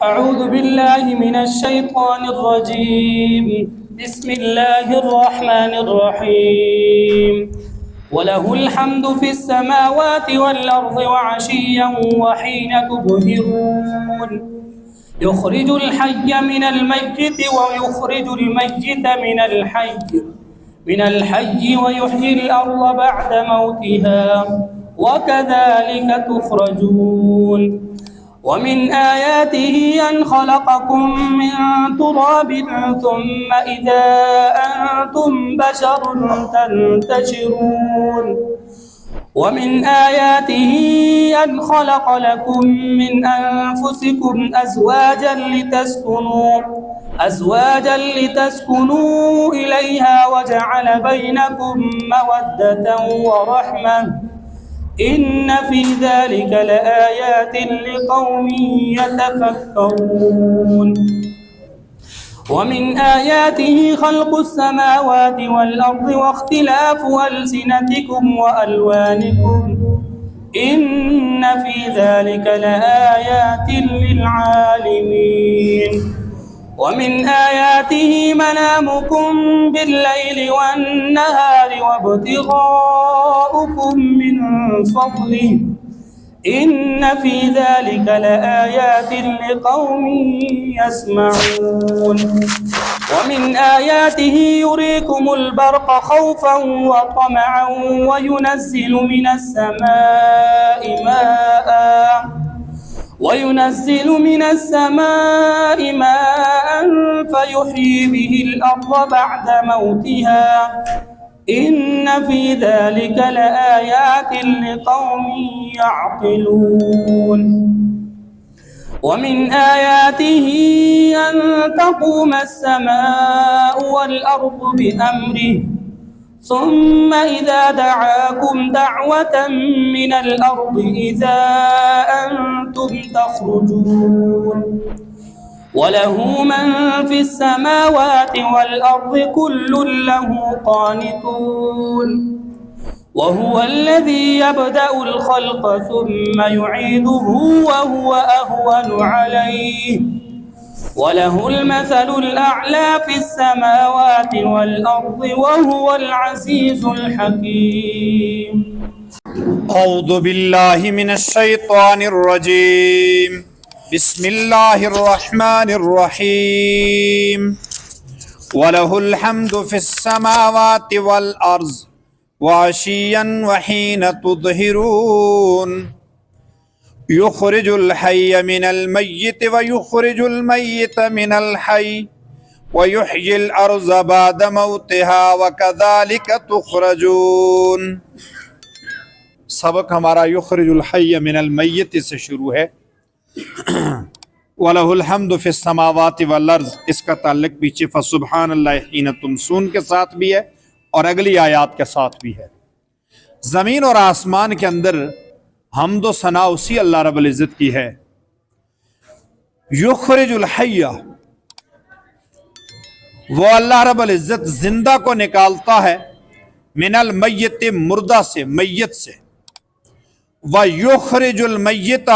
أعوذ بالله من الشيطان الرجيم. بسم الله الرحمن الرحيم. وله الحمد في السماوات والأرض وعشيا وحين تظهرون. يخرج الحي من الميت ويخرج الميت من الحي ويحيي الأرض بعد موتها وكذلك تخرجون. ومن آياته أن خلقكم من تراب ثم إذا أنتم بشر تنتشرون. ومن آياته أن خلق لكم من أنفسكم أزواجا لتسكنوا إليها وجعل بينكم مودة ورحمة إن في ذلك لآيات لقوم يتفكرون. ومن آياته خلق السماوات والأرض واختلاف ألسنتكم وألوانكم إن في ذلك لآيات للعالمين. ومن آياته منامكم بالليل والنهار وابتغاؤكم من فضله إن في ذلك لآيات لقوم يسمعون. ومن آياته يريكم البرق خوفا وطمعا وينزل من السماء ماء فيحيي به الأرض بعد موتها إن في ذلك لآيات لقوم يعقلون. ومن آياته أن تقوم السماء والأرض بأمره ثم إذا دعاكم دعوة من الأرض إذا أنتم تخرجون. وله من في السماوات والأرض كل له قانتون. وهو الذي يبدأ الخلق ثم يعيده وهو أهون عليه وله المثل الأعلى في السماوات والأرض وهو العزيز الحكيم. أعوذ بالله من الشيطان الرجيم. بسم الله الرحمن الرحيم. وله الحمد في السماوات والأرض وعشيا وحين تظهرون. يخرج الحي من الميت ويخرج الميت من الحي ويحيي الأرض بعد موتها وكذلك تخرجون. سبق ہمارا یخرج الحی من المیت سے شروع ہے. وَلَهُ الْحَمْدُ فِي السَّمَاوَاتِ وَالْأَرْضِ اس کا تعلق پیچھے فَسُبْحَانَ اللَّهِ حِينَ تُمْسُونَ کے ساتھ بھی ہے اور اگلی آیات کے ساتھ بھی ہے. زمین اور آسمان کے اندر حمد و ثنا اسی اللہ رب العزت کی ہے. یخرج الحی وہ اللہ رب العزت زندہ کو نکالتا ہے من المیت مردہ سے میت سے وَيُخْرِجُ الْمَيِّتَ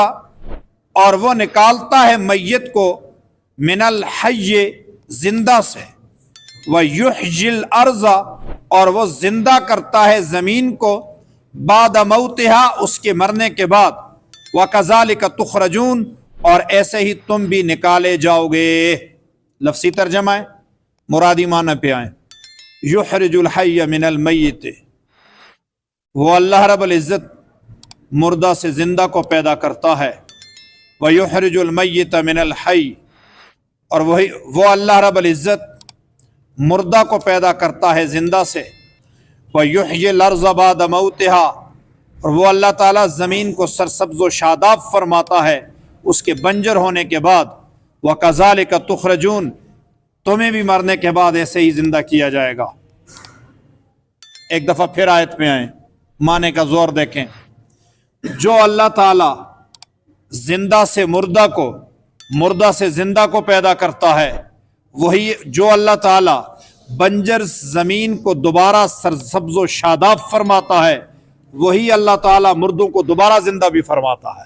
اور وہ نکالتا ہے میت کو من الحی زندہ سے وَيُحْيِي الْأَرْضَ اور وہ زندہ کرتا ہے زمین کو بعد موتہا اس کے مرنے کے بعد وَكَذَلِكَ تُخْرَجُونَ اور ایسے ہی تم بھی نکالے جاؤ گے. لفظی ترجمہ ہے، مرادی معنی پہ آئیں. یخرج الحی من المیت وہ اللہ رب العزت مردہ سے زندہ کو پیدا کرتا ہے. وَيُحْرِجُ الْمَيِّتَ مِنَ الْحَيِّ اور وہ اللہ رب العزت مردہ کو پیدا کرتا ہے زندہ سے. وَيُحْيِي الْأَرْضَ بَعْدَ مَوْتِهَا اور وہ اللہ تعالیٰ زمین کو سرسبز و شاداب فرماتا ہے اس کے بنجر ہونے کے بعد. وَكَذَلِكَ تُخْرَجُونَ تمہیں بھی مرنے کے بعد ایسے ہی زندہ کیا جائے گا. ایک دفعہ پھر آیت پہ آئیں، معنی کا زور دیکھیں. جو اللہ تعالیٰ زندہ سے مردہ کو، مردہ سے زندہ کو پیدا کرتا ہے، وہی جو اللہ تعالیٰ بنجر زمین کو دوبارہ سرسبز و شاداب فرماتا ہے، وہی اللہ تعالیٰ مردوں کو دوبارہ زندہ بھی فرماتا ہے.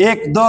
1 2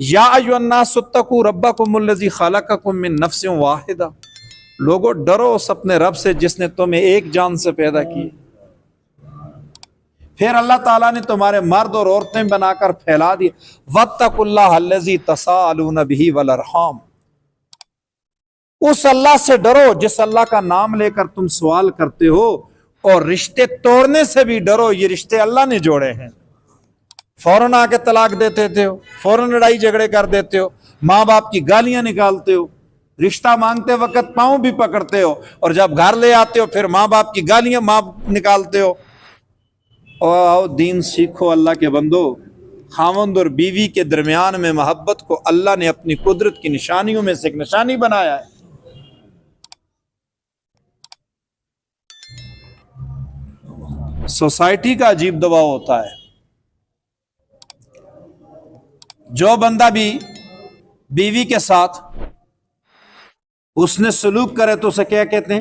یا ایھا الناس اتقوا ربکم الذی خلقکم من نفس واحدہ، لوگو ڈرو اس اپنے رب سے جس نے تمہیں ایک جان سے پیدا کی۔ پھر اللہ تعالیٰ نے تمہارے مرد اور عورتیں بنا کر پھیلا دی۔ واتقوا اللہ الذی تساءلون بہ والارحام، اس اللہ سے ڈرو جس اللہ کا نام لے کر تم سوال کرتے ہو، اور رشتے توڑنے سے بھی ڈرو، یہ رشتے اللہ نے جوڑے ہیں۔ فوراً آ کے طلاق دے دیتے ہو، فوراً لڑائی جھگڑے کر دیتے ہو، ماں باپ کی گالیاں نکالتے ہو، رشتہ مانگتے وقت پاؤں بھی پکڑتے ہو، اور جب گھر لے آتے ہو پھر ماں باپ کی گالیاں نکالتے ہو۔ اور دین سیکھو اللہ کے بندو، خاوند اور بیوی کے درمیان میں محبت کو اللہ نے اپنی قدرت کی نشانیوں میں سے ایک نشانی بنایا ہے۔ سوسائٹی کا عجیب دباؤ ہوتا ہے، جو بندہ بھی بیوی کے ساتھ اس نے سلوک کرے تو اسے کیا کہتے ہیں؟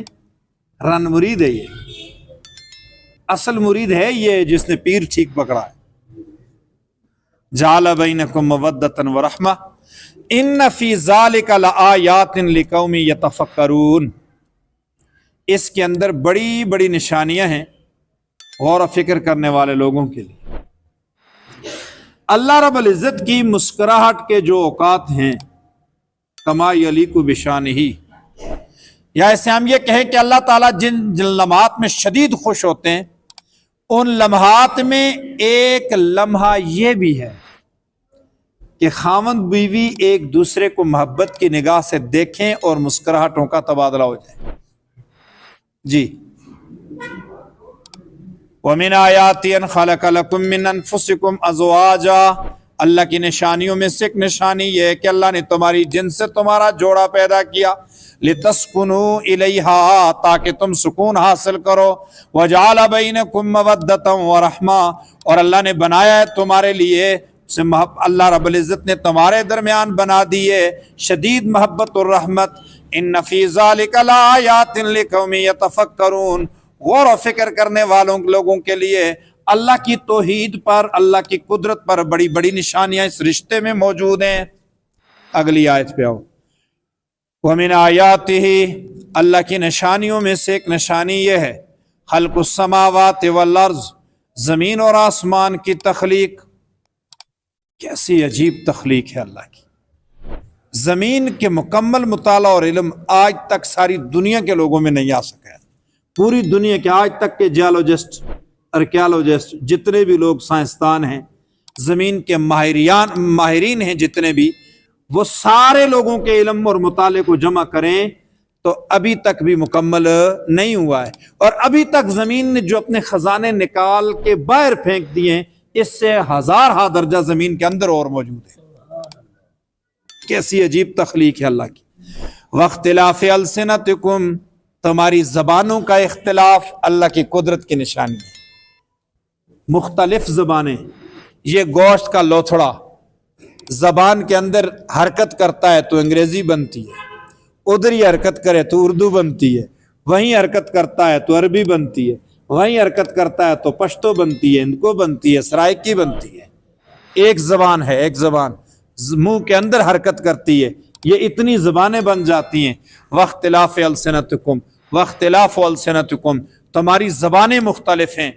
رن مرید ہے۔ یہ اصل مرید ہے یہ جس نے پیر ٹھیک پکڑا ہے۔ جعل بینکم مودۃ ورحمہ ان فی ذلک لآیات لقوم یتفکرون، اس کے اندر بڑی بڑی نشانیاں ہیں غور و فکر کرنے والے لوگوں کے لیے۔ اللہ رب العزت کی مسکراہٹ کے جو اوقات ہیں، کما یلیق بشانہ، یا ایسے ہم یہ کہیں کہ اللہ تعالیٰ جن لمحات میں شدید خوش ہوتے ہیں، ان لمحات میں ایک لمحہ یہ بھی ہے کہ خاوند بیوی ایک دوسرے کو محبت کی نگاہ سے دیکھیں اور مسکراہٹوں کا تبادلہ ہو جائے۔ جی، وَمِنْ آیَاتِهِ أَنْ خَلَقَ لَكُم مِّنْ أَنفُسِكُمْ أَزْوَاجًا، اللہ کی نشانیوں میں سے ایک نشانی یہ ہے کہ اللہ نے تمہاری جن سے تمہارا جوڑا پیدا کیا، لِتَسْكُنُوا إِلَيْهَا، تاکہ تم سکون حاصل کرو، وَجَعَلَ بَيْنَكُم مَّوَدَّةً وَرَحْمَةً، اور اللہ نے بنایا ہے تمہارے لیے اللہ رب العزت نے تمہارے درمیان بنا دی ہے شدید محبت اور رحمت۔ إِنَّ فِي ذَلِكَ لَآيَاتٍ لِقَوْمٍ يَتَفَكَّرُونَ، غور و فکر کرنے والوں لوگوں کے لیے اللہ کی توحید پر، اللہ کی قدرت پر بڑی بڑی نشانیاں اس رشتے میں موجود ہیں۔ اگلی آیت پہ آؤ۔ وَمِنْ آیَاتِهِ، اللہ کی نشانیوں میں سے ایک نشانی یہ ہے، خلق السماوات والارض، زمین اور آسمان کی تخلیق۔ کیسی عجیب تخلیق ہے اللہ کی۔ زمین کے مکمل مطالعہ اور علم آج تک ساری دنیا کے لوگوں میں نہیں آ سکا ہے۔ پوری دنیا کے آج تک کے جیولوجسٹ، آرکیالوجسٹ، جتنے بھی لوگ سائنسدان ہیں، زمین کے ماہرین ہیں جتنے بھی، وہ سارے لوگوں کے علم اور مطالعے کو جمع کریں تو ابھی تک بھی مکمل نہیں ہوا ہے۔ اور ابھی تک زمین نے جو اپنے خزانے نکال کے باہر پھینک دیے ہیں، اس سے ہزارہ درجہ زمین کے اندر اور موجود ہے۔ کیسی عجیب تخلیق ہے اللہ کی۔ واختلاف السنتکم، تمہاری زبانوں کا اختلاف اللہ کی قدرت کی نشانی ہے۔ مختلف زبانیں، یہ گوشت کا لوتھڑا زبان کے اندر حرکت کرتا ہے تو انگریزی بنتی ہے، ادھر ہی حرکت کرے تو اردو بنتی ہے، وہیں حرکت کرتا ہے تو عربی بنتی ہے، وہیں حرکت کرتا ہے تو پشتو بنتی ہے، ہندکو بنتی ہے، سرائکی بنتی ہے۔ ایک زبان ہے، ایک زبان منہ کے اندر حرکت کرتی ہے، یہ اتنی زبانیں بن جاتی ہیں۔ واختلاف السنتکم، واختلاف السنتکم، تمہاری زبانیں مختلف ہیں،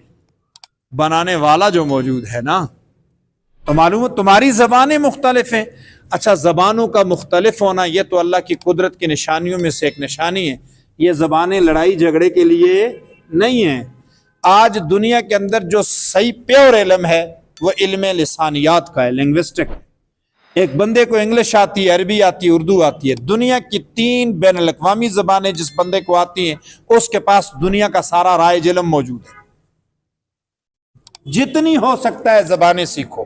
بنانے والا جو موجود ہے نا، تو معلوم ہے تمہاری زبانیں مختلف ہیں۔ اچھا، زبانوں کا مختلف ہونا یہ تو اللہ کی قدرت کی نشانیوں میں سے ایک نشانی ہے۔ یہ زبانیں لڑائی جھگڑے کے لیے نہیں ہیں۔ آج دنیا کے اندر جو صحیح پیور علم ہے وہ علم لسانیات کا ہے، لنگوسٹک۔ ایک بندے کو انگلش آتی ہے، عربی آتی ہے، اردو آتی ہے۔ دنیا کی 3 بین الاقوامی زبانیں جس بندے کو آتی ہیں اس کے پاس دنیا کا سارا رائج علم موجود ہے۔ جتنی ہو سکتا ہے زبانیں سیکھو،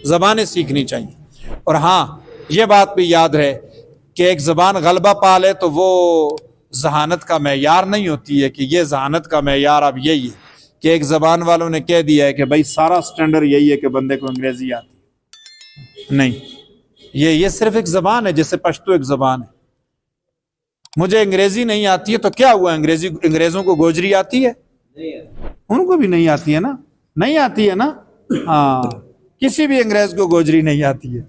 زبانیں سیکھنی چاہیے۔ اور ہاں، یہ بات بھی یاد رہے کہ ایک زبان غلبہ پا لے تو وہ ذہانت کا معیار نہیں ہوتی ہے کہ یہ ذہانت کا معیار اب یہی ہے کہ ایک زبان والوں نے کہہ دیا ہے کہ بھائی سارا سٹینڈرڈ یہی ہے کہ بندے کو انگریزی آتی ہے۔ نہیں، یہ صرف ایک زبان ہے، جیسے پشتو ایک زبان ہے۔ مجھے انگریزی نہیں آتی ہے تو کیا ہوا؟ انگریزوں کو گوجری آتی ہے؟ ان کو بھی نہیں آتی ہے نا، نہیں آتی ہے نا۔ ہاں، کسی بھی انگریز کو گوجری نہیں آتی ہے۔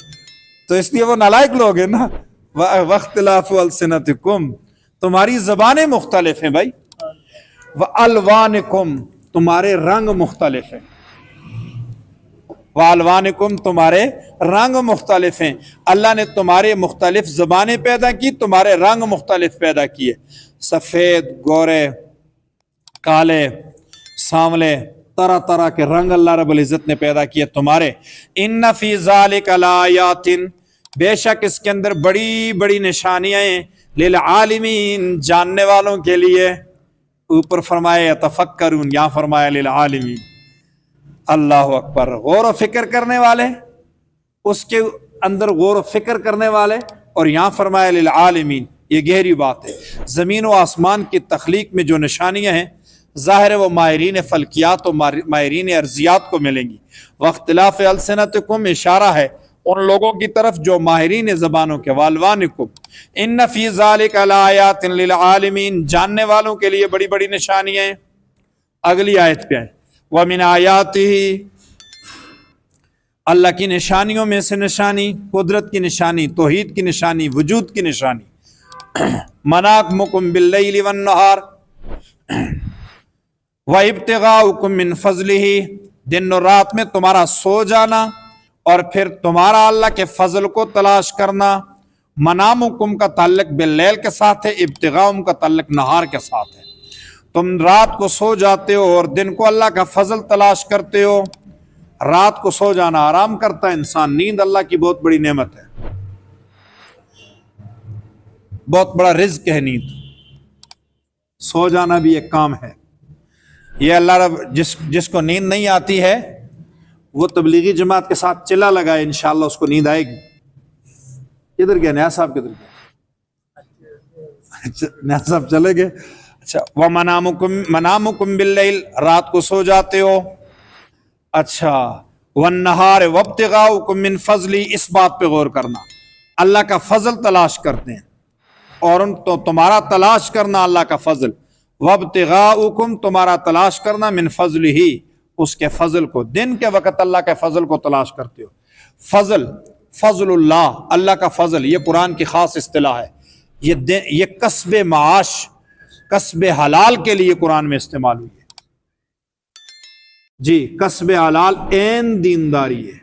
تو اس لیے وہ نالائق لوگ ہیں نا. واختلاف السنتکم، تمہاری زبانیں مختلف ہیں بھائی. والوانکم، تمہارے رنگ مختلف ہیں. والوانکم، تمہارے رنگ مختلف ہیں. اللہ نے تمہارے مختلف زبانیں پیدا کی، تمہارے رنگ مختلف پیدا کیے. سفید، گورے، کالے، سانولے، طرح طرح کے رنگ اللہ رب العزت نے پیدا کیے تمہارے. ان فی ذالک لآیات، بے شک اس کے اندر بڑی بڑی نشانیاں ہیں. للعالمین، جاننے والوں کے لیے. اوپر فرمایا یتفکرون، یہاں فرمایا للعالمین. اللہ اکبر. غور و فکر کرنے والے، اس کے اندر غور و فکر کرنے والے، اور یہاں فرمایا للعالمین. یہ گہری بات ہے. زمین و آسمان کی تخلیق میں جو نشانیاں ہیں ظاہر ہے وہ ماہرین فلکیات و ماہرین ارضیات کو ملیں گی. واختلاف السنتکم اشارہ ہے ان لوگوں کی طرف جو ماہرین زبانوں کے. والوانکم ان فی ذالک لآیات للعالمین، جاننے والوں کے لیے بڑی بڑی نشانیاں ہیں. اگلی آیت پہ آئیں. ومن آیاتہ، اللہ کی نشانیوں میں سے نشانی، قدرت کی نشانی، توحید کی نشانی، وجود کی نشانی. مناکمکم باللیل والنہار وابتغاؤکم من فضلہ، دن اور رات میں تمہارا سو جانا اور پھر تمہارا اللہ کے فضل کو تلاش کرنا. منامکم کا تعلق باللیل کے ساتھ ہے، ابتغاؤم کا تعلق نہار کے ساتھ ہے. تم رات کو سو جاتے ہو اور دن کو اللہ کا فضل تلاش کرتے ہو. رات کو سو جانا آرام کرتا ہے انسان. نیند اللہ کی بہت بڑی نعمت ہے، بہت بڑا رزق ہے نیند. سو جانا بھی ایک کام ہے. یہ اللہ رب جس کو نیند نہیں آتی ہے وہ تبلیغی جماعت کے ساتھ چلا لگائے، انشاءاللہ اس کو نیند آئے گی. کدھر گیا نیا صاحب؟ کدھر گیا نیا صاحب؟ چلے گئے. اچھا. منامکم باللیل، رات کو سو جاتے ہو. اچھا. والنہار وابتغاؤکم من فضلی، اس بات پہ غور کرنا اللہ کا فضل تلاش کرتے ہیں اور ان تو تمہارا تلاش کرنا اللہ کا فضل. وابتغاؤکم، تمہارا تلاش کرنا، من فضلہ، اس کے فضل کو. دن کے وقت اللہ کے فضل کو تلاش کرتے ہو. فضل، فضل اللہ، اللہ کا فضل، یہ قرآن کی خاص اصطلاح ہے. یہ کسب معاش، کسب حلال کے لیے قرآن میں استعمال ہوئی ہے. جی، کسب حلال عین دینداری ہے.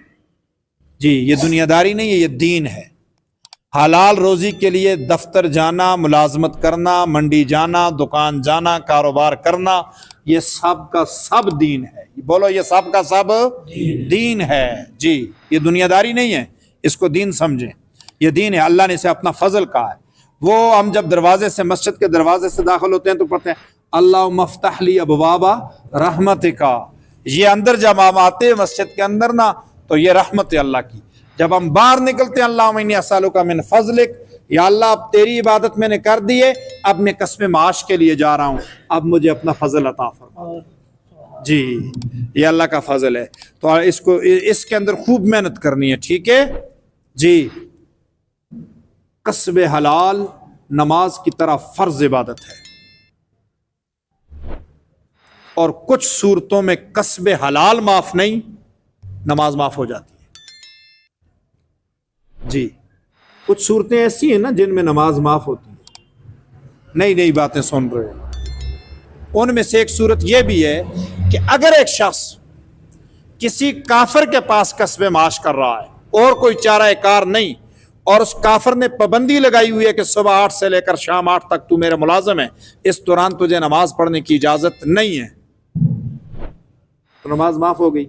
جی، یہ دنیا داری نہیں ہے، یہ دین ہے. حلال روزی کے لیے دفتر جانا، ملازمت کرنا، منڈی جانا، دکان جانا، کاروبار کرنا، یہ سب کا سب دین ہے. بولو، یہ سب کا سب دین ہے. جی، یہ دنیا داری نہیں ہے، اس کو دین سمجھیں. یہ دین ہے. اللہ نے اسے اپنا فضل کہا ہے. وہ ہم جب دروازے سے، مسجد کے دروازے سے داخل ہوتے ہیں تو پڑھتے ہیں اللہم افتح لی ابواب رحمتک. یہ اندر جب ہم آتے ہیں مسجد کے اندر نا تو یہ رحمت ہے اللہ کی. جب ہم باہر نکلتے ہیں اللہم انی اسألک من فضلک، یا اللہ اب تیری عبادت میں نے کر دی ہے، اب میں کسب معاش کے لیے جا رہا ہوں، اب مجھے اپنا فضل عطا فرما. جی، یہ اللہ کا فضل ہے. تو اس کے اندر خوب محنت کرنی ہے. ٹھیک ہے جی. کسب حلال نماز کی طرح فرض عبادت ہے، اور کچھ صورتوں میں کسب حلال معاف نہیں، نماز معاف ہو جاتی ہے. جی، کچھ صورتیں ایسی ہیں نا جن میں نماز معاف ہوتی ہے. نئی نئی باتیں سن رہے ہیں. ان میں سے ایک صورت یہ بھی ہے کہ اگر ایک شخص کسی کافر کے پاس کسب معاش کر رہا ہے اور کوئی چارہ کار نہیں، اور اس کافر نے پابندی لگائی ہوئی ہے کہ صبح 8 سے لے کر شام 8 تک تو میرے ملازم ہے، اس دوران تجھے نماز پڑھنے کی اجازت نہیں ہے، تو نماز معاف ہو گئی،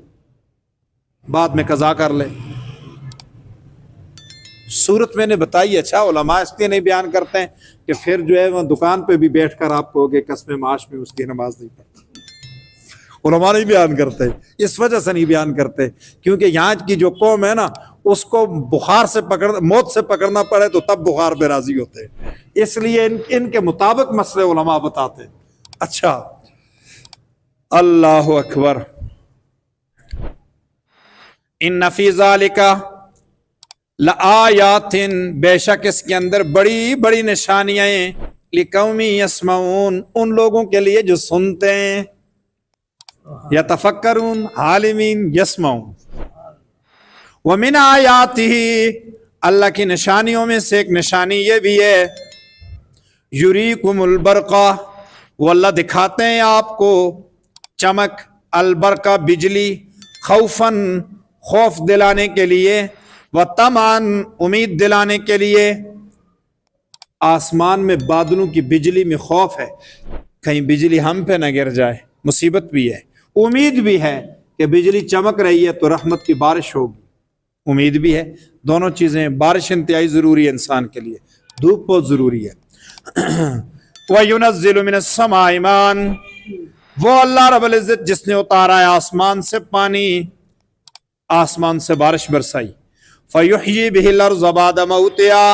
بعد میں قضا کر لے. صورت میں نے بتائی. اچھا، علماء اس لیے نہیں بیان کرتے ہیں کہ پھر جو ہے وہ دکان پہ بھی بیٹھ کر آپ کہو گے کسب معاش میں اس کی نماز نہیں پڑھتا. علماء نہیں بیان کرتے، اس وجہ سے نہیں بیان کرتے کیونکہ یہاں کی جو قوم ہے نا اس کو بخار سے موت سے پکڑنا پڑے تو تب بخار پہ راضی ہوتے ہیں، اس لیے ان کے مطابق مسئلے علماء بتاتے ہیں. اچھا، اللہ اکبر. ان فی ذالک لآیات، بے شک اس کے اندر بڑی بڑی نشانیاں ہیں، لقوم یسمعون، ان لوگوں کے لیے جو سنتے ہیں، یتفکرون، عالمین، یسمعون. ومن آیاتہ، اللہ کی نشانیوں میں سے ایک نشانی یہ بھی ہے یریکم البرقہ، وہ اللہ دکھاتے ہیں آپ کو چمک، البرقہ بجلی، خوفاً خوف دلانے کے لیے، و طمعاً امید دلانے کے لیے۔ آسمان میں بادلوں کی بجلی میں خوف ہے کہیں بجلی ہم پہ نہ گر جائے، مصیبت بھی ہے، امید بھی ہے کہ بجلی چمک رہی ہے تو رحمت کی بارش ہوگی، امید بھی ہے۔ دونوں چیزیں، بارش انتہائی ضروری ہے انسان کے لیے، دھوپ بہت ضروری ہے۔ وَيُنَزِّلُ مِنَ السَّمَاءِ مَاءً، وہ اللہ رب العزت جس نے اتارا ہے آسمان سے پانی، آسمان سے بارش برسائی۔ فَيُحْيِي بِهِ الْأَرْضَ بَعْدَ مَوْتِهَا،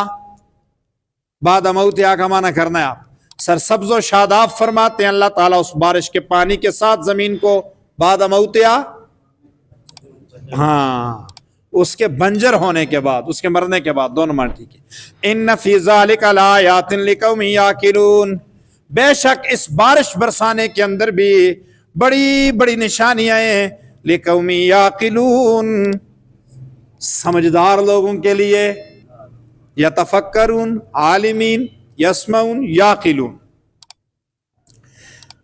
بعد موتها کا معنی کرنا ہے آپ، سرسبز و شاداب فرماتے ہیں اللہ تعالیٰ اس بارش کے پانی کے ساتھ زمین کو، بعد موتها، ہاں اس کے بنجر ہونے کے بعد، اس کے مرنے کے بعد، دونوں معنی ٹھیک ہے۔ ان فی ذلک لآیات لقوم یعقلون، بے شک اس بارش برسانے کے اندر بھی بڑی بڑی نشانیاں ہیں، لقوم یعقلون، سمجھدار لوگوں کے لیے، یتفکرون، عالمین، یسمعون، یعقلون،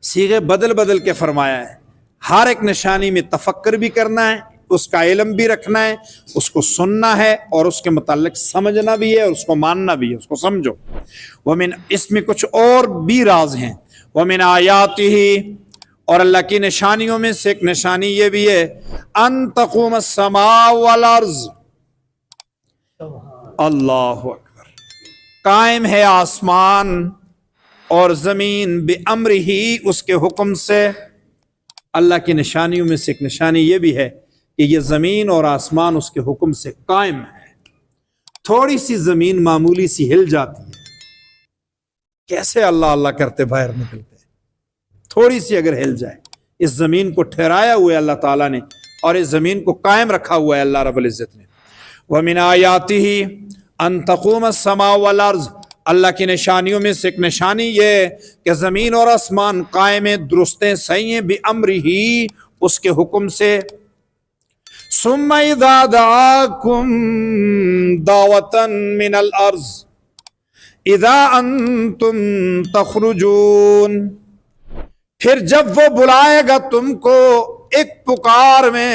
صیغے بدل بدل کے فرمایا ہے۔ ہر ایک نشانی میں تفکر بھی کرنا ہے، اس کا علم بھی رکھنا ہے، اس کو سننا ہے اور اس کے متعلق سمجھنا بھی ہے اور اس کو ماننا بھی ہے، اس کو سمجھو۔ ومن، اس میں کچھ اور بھی راز ہیں۔ ومن آیاتہ، اور اللہ کی نشانیوں میں سے ایک نشانی یہ بھی ہے، ان تقوم السماء والارض، اللہ اکبر، قائم ہے آسمان اور زمین بامرہ، اس کے حکم سے۔ اللہ کی نشانیوں میں سے ایک نشانی یہ بھی ہے کہ یہ زمین اور آسمان اس کے حکم سے قائم ہے۔ تھوڑی سی زمین معمولی سی ہل جاتی ہے، کیسے اللہ اللہ کرتے باہر نکلتے، تھوڑی سی اگر ہل جائے، اس زمین کو ٹھہرایا ہوا ہے اللہ تعالیٰ نے اور اس زمین کو قائم رکھا ہوا ہے اللہ رب العزت نے۔ وَمِنْ آیَاتِهِ أَن تَقُومَ السَّمَاءُ وَالْأَرْضُ، اللہ کی نشانیوں میں سے ایک نشانی یہ ہے کہ زمین اور آسمان قائم ہیں، درست ہیں، صحیح ہیں، بِأَمْرِهِ، اس کے حکم سے۔ ثُمَّ إِذَا دَعَاكُمْ دَعْوَةً مِّنَ الْأَرْضِ إِذَا أَنْتُمْ تَخْرُجُونَ، پھر جب وہ بلائے گا تم کو ایک پکار میں،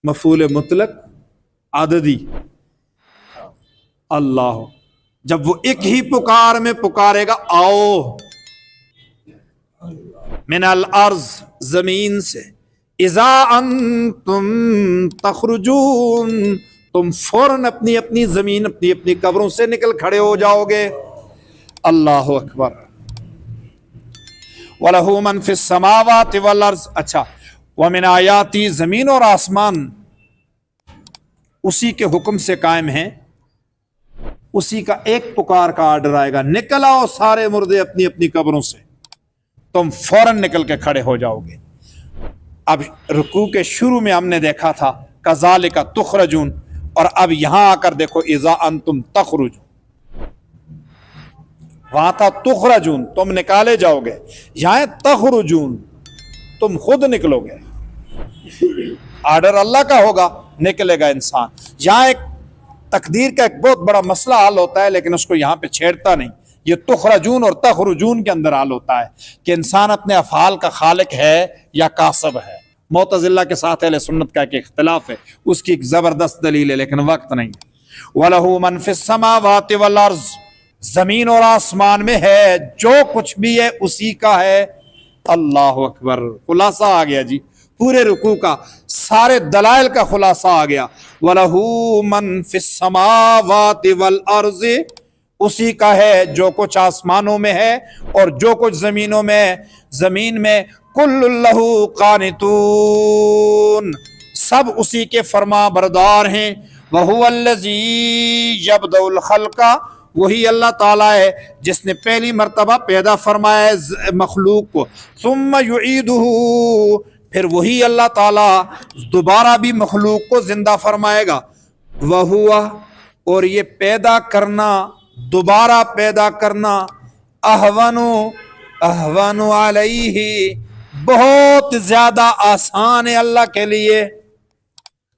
مفعول مطلق عددی، اللہ، جب وہ ایک ہی پکار میں پکارے گا، آؤ، من الارض، زمین سے، اذا انتم تخرجون، تم فوراً اپنی اپنی زمین، اپنی اپنی قبروں سے نکل کھڑے ہو جاؤ گے۔ اللہ اکبر۔ وَلَهُ مَنْ فِي السَّمَاوَاتِ وَالْأَرْضِ، اچھا، وَمِنْ آیَاتِهِ، زمین اور آسمان اسی کے حکم سے قائم ہیں، اسی کا ایک پکار کا آرڈر آئے گا، نکل آؤ سارے مردے اپنی اپنی قبروں سے، تم فوراً نکل کے کھڑے ہو جاؤ گے۔ اب رکوع کے شروع میں ہم نے دیکھا تھا کذالک تخرجون، اور اب یہاں آ کر دیکھو اذا انتم تخرجون، وہاں تھا تخرجون، تم نکالے جاؤ گے، یہاں تخرجون، تم خود نکلو گے، آرڈر اللہ کا ہوگا، نکلے گا انسان۔ یہاں ایک تقدیر کا ایک بہت بڑا مسئلہ حل ہوتا ہے، لیکن اس کو یہاں پہ چھیڑتا نہیں، یہ تخرجون اور تخرجون کے اندر حل ہوتا ہے کہ انسان اپنے افعال کا خالق ہے یا کاسب ہے۔ معتزلہ کے ساتھ اہل سنت کا ایک اختلاف ہے، اس کی ایک زبردست دلیل ہے لیکن وقت نہیں ہے۔ وَلَهُ مَنْ فِي السَّمَاوَاتِ وَالْأَرْضِ، زمین اور آسمان میں ہے جو کچھ بھی ہے اسی کا ہے۔ اللہ اکبر، خلاصہ آ گیا جی، پورے رکوع کا سارے دلائل کا خلاصہ آ گیا۔ وَلَهُ مَنْ فِي السَّمَاوَاتِ وَالْأَرْضِ، اسی کا ہے جو کچھ آسمانوں میں ہے اور جو کچھ زمینوں میں ہے، زمین میں، كُلٌّ لَهُ قَانِتُونَ، سب اسی کے فرما بردار ہیں۔ وَهُوَ الَّذِي يَبْدَأُ الْخَلْقَ، وہی اللہ تعالیٰ ہے جس نے پہلی مرتبہ پیدا فرمایا ہے مخلوق کو، ثُمَّ يُعِيدُهُ، پھر وہی اللہ تعالیٰ دوبارہ بھی مخلوق کو زندہ فرمائے گا۔ وَهُوَ، اور یہ پیدا کرنا، دوبارہ پیدا کرنا، اہون علیہ، بہت زیادہ آسان ہے اللہ کے لیے۔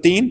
3